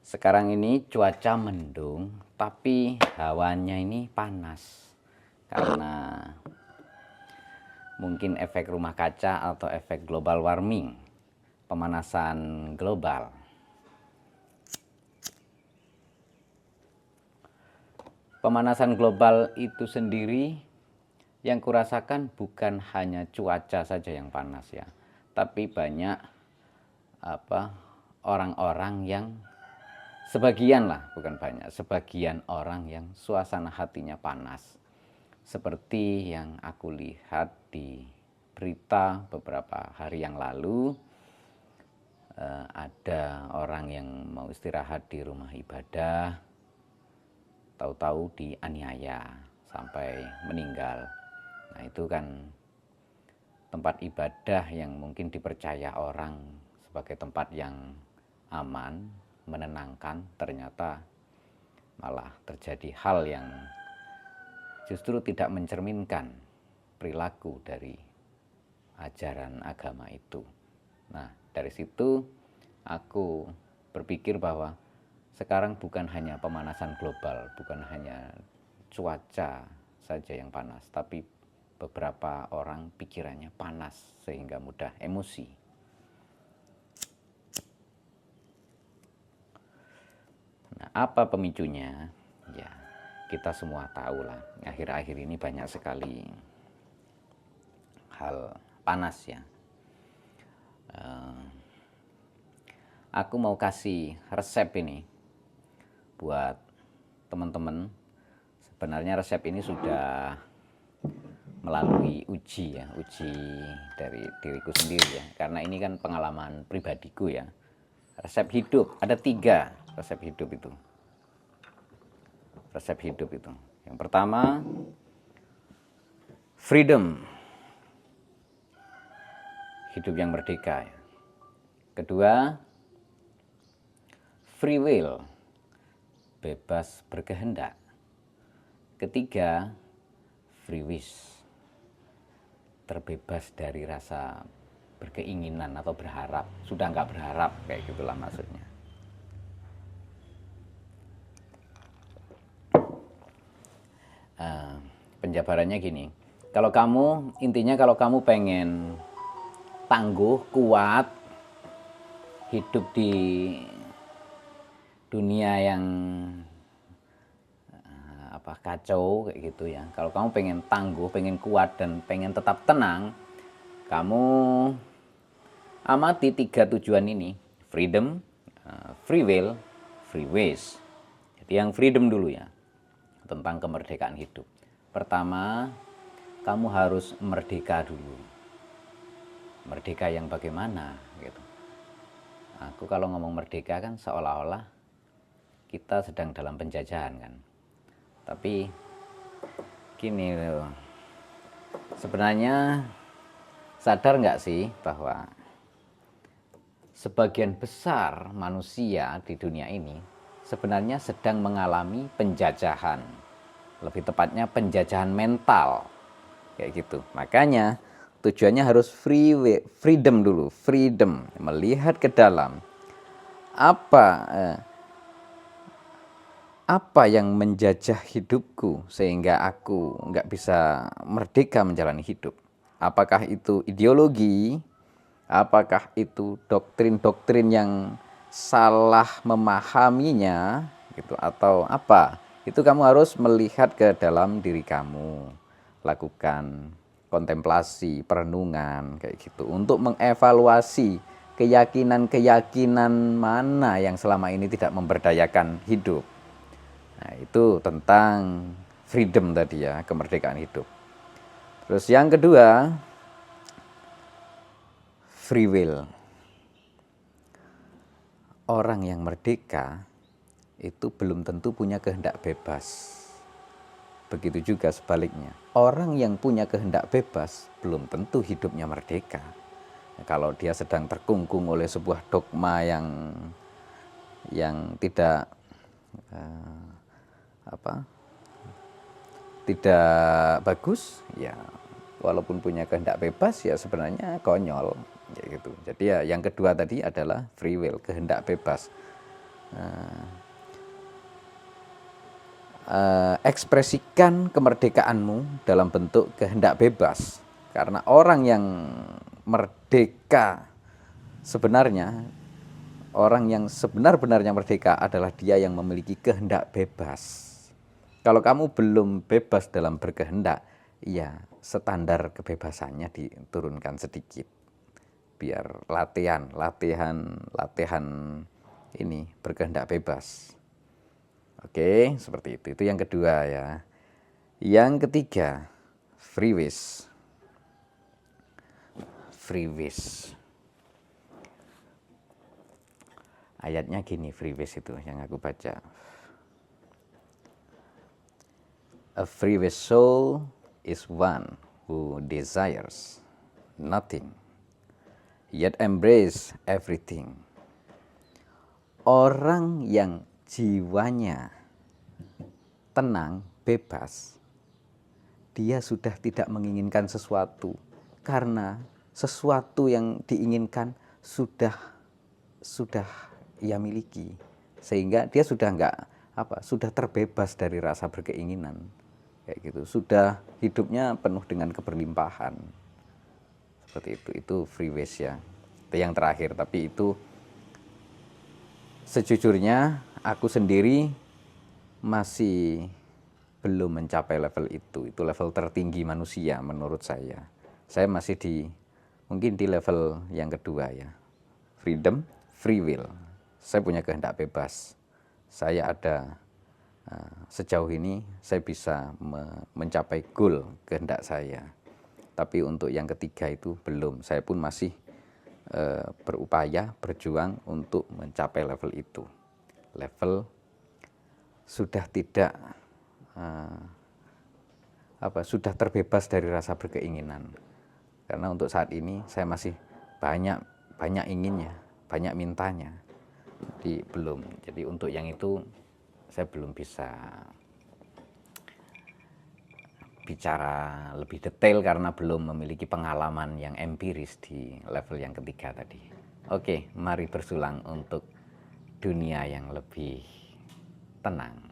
Sekarang ini cuaca mendung, tapi hawanya ini panas. Karena mungkin efek rumah kaca atau efek global warming, pemanasan global. Pemanasan global itu sendiri yang kurasakan bukan hanya cuaca saja yang panas ya, tapi banyak orang-orang yang sebagian lah, bukan banyak, sebagian orang yang suasana hatinya panas. Seperti yang aku lihat di berita beberapa hari yang lalu, ada orang yang mau istirahat di rumah ibadah, tahu-tahu dianiaya sampai meninggal. Nah, itu kan tempat ibadah yang mungkin dipercaya orang sebagai tempat yang aman, menenangkan, ternyata malah terjadi hal yang justru tidak mencerminkan perilaku dari ajaran agama itu. Nah, dari situ aku berpikir bahwa sekarang bukan hanya pemanasan global, bukan hanya cuaca saja yang panas, tapi beberapa orang pikirannya panas sehingga mudah emosi. Nah, apa pemicunya? Ya, kita semua tahu lah. Akhir-akhir ini banyak sekali hal panas ya. Aku mau kasih resep ini buat teman-teman. Sebenarnya resep ini sudah melalui uji ya, uji dari diriku sendiri ya. Karena ini kan pengalaman pribadiku ya. Resep hidup, ada 3 resep hidup itu. Resep hidup itu. Yang pertama, freedom. Hidup yang merdeka ya. Kedua, free will. Bebas berkehendak. Ketiga, free wish. Terbebas dari rasa berkeinginan atau berharap. Sudah nggak berharap, kayak gitulah maksudnya. Penjabarannya gini, kalau kamu, intinya kalau kamu pengen tangguh, kuat, hidup di dunia yang kacau kayak gitu ya. Kalau kamu pengen tangguh, pengen kuat dan pengen tetap tenang, kamu amati 3 tujuan ini: freedom, free will, free wish. Jadi yang freedom dulu ya, tentang kemerdekaan hidup. Pertama, kamu harus merdeka dulu. Merdeka yang bagaimana gitu. Aku kalau ngomong merdeka kan seolah-olah kita sedang dalam penjajahan kan. Tapi gini loh, sebenarnya sadar nggak sih bahwa sebagian besar manusia di dunia ini sebenarnya sedang mengalami penjajahan. Lebih tepatnya penjajahan mental. Kayak gitu. Makanya tujuannya harus freedom dulu. Freedom, melihat ke dalam. Apa yang menjajah hidupku sehingga aku nggak bisa merdeka menjalani hidup? Apakah itu ideologi? Apakah itu doktrin-doktrin yang salah memahaminya gitu, atau apa? Itu kamu harus melihat ke dalam diri kamu. Lakukan kontemplasi, perenungan kayak gitu untuk mengevaluasi keyakinan-keyakinan mana yang selama ini tidak memberdayakan hidup. Nah, itu tentang freedom tadi ya, kemerdekaan hidup. Terus yang kedua, free will. Orang yang merdeka itu belum tentu punya kehendak bebas. Begitu juga sebaliknya. Orang yang punya kehendak bebas belum tentu hidupnya merdeka. Kalau dia sedang terkungkung oleh sebuah dogma yang tidak tidak bagus, ya walaupun punya kehendak bebas ya sebenarnya konyol, ya gitu. Jadi ya yang kedua tadi adalah free will, kehendak bebas. Ekspresikan kemerdekaanmu dalam bentuk kehendak bebas. Karena orang yang merdeka sebenarnya, orang yang sebenar-benarnya merdeka adalah dia yang memiliki kehendak bebas. Kalau kamu belum bebas dalam berkehendak, ya standar kebebasannya diturunkan sedikit. Biar latihan ini berkehendak bebas. Oke, seperti itu. Itu yang kedua ya. Yang ketiga, free wish. Free wish. Ayatnya gini, free wish itu yang aku baca. A free wish soul is one who desires nothing, yet embrace everything. Orang yang jiwanya tenang, bebas, dia sudah tidak menginginkan sesuatu, karena sesuatu yang diinginkan sudah ia miliki, sehingga dia sudah sudah terbebas dari rasa berkeinginan, kayak gitu. Sudah hidupnya penuh dengan keberlimpahan, seperti itu free wish ya. Itu yang terakhir, tapi itu sejujurnya aku sendiri masih belum mencapai level itu level tertinggi manusia menurut saya. Saya masih mungkin di level yang kedua ya, freedom, free will. Saya punya kehendak bebas. Saya ada sejauh ini saya bisa mencapai goal kehendak saya. Tapi untuk yang ketiga itu belum. Saya pun masih berupaya, berjuang untuk mencapai level itu. Level sudah tidak sudah terbebas dari rasa berkeinginan. Karena untuk saat ini saya masih banyak inginnya, banyak mintanya. Jadi belum. Jadi untuk yang itu saya belum bisa bicara lebih detail karena belum memiliki pengalaman yang empiris di level yang ketiga tadi. Oke, mari bersulang untuk dunia yang lebih tenang.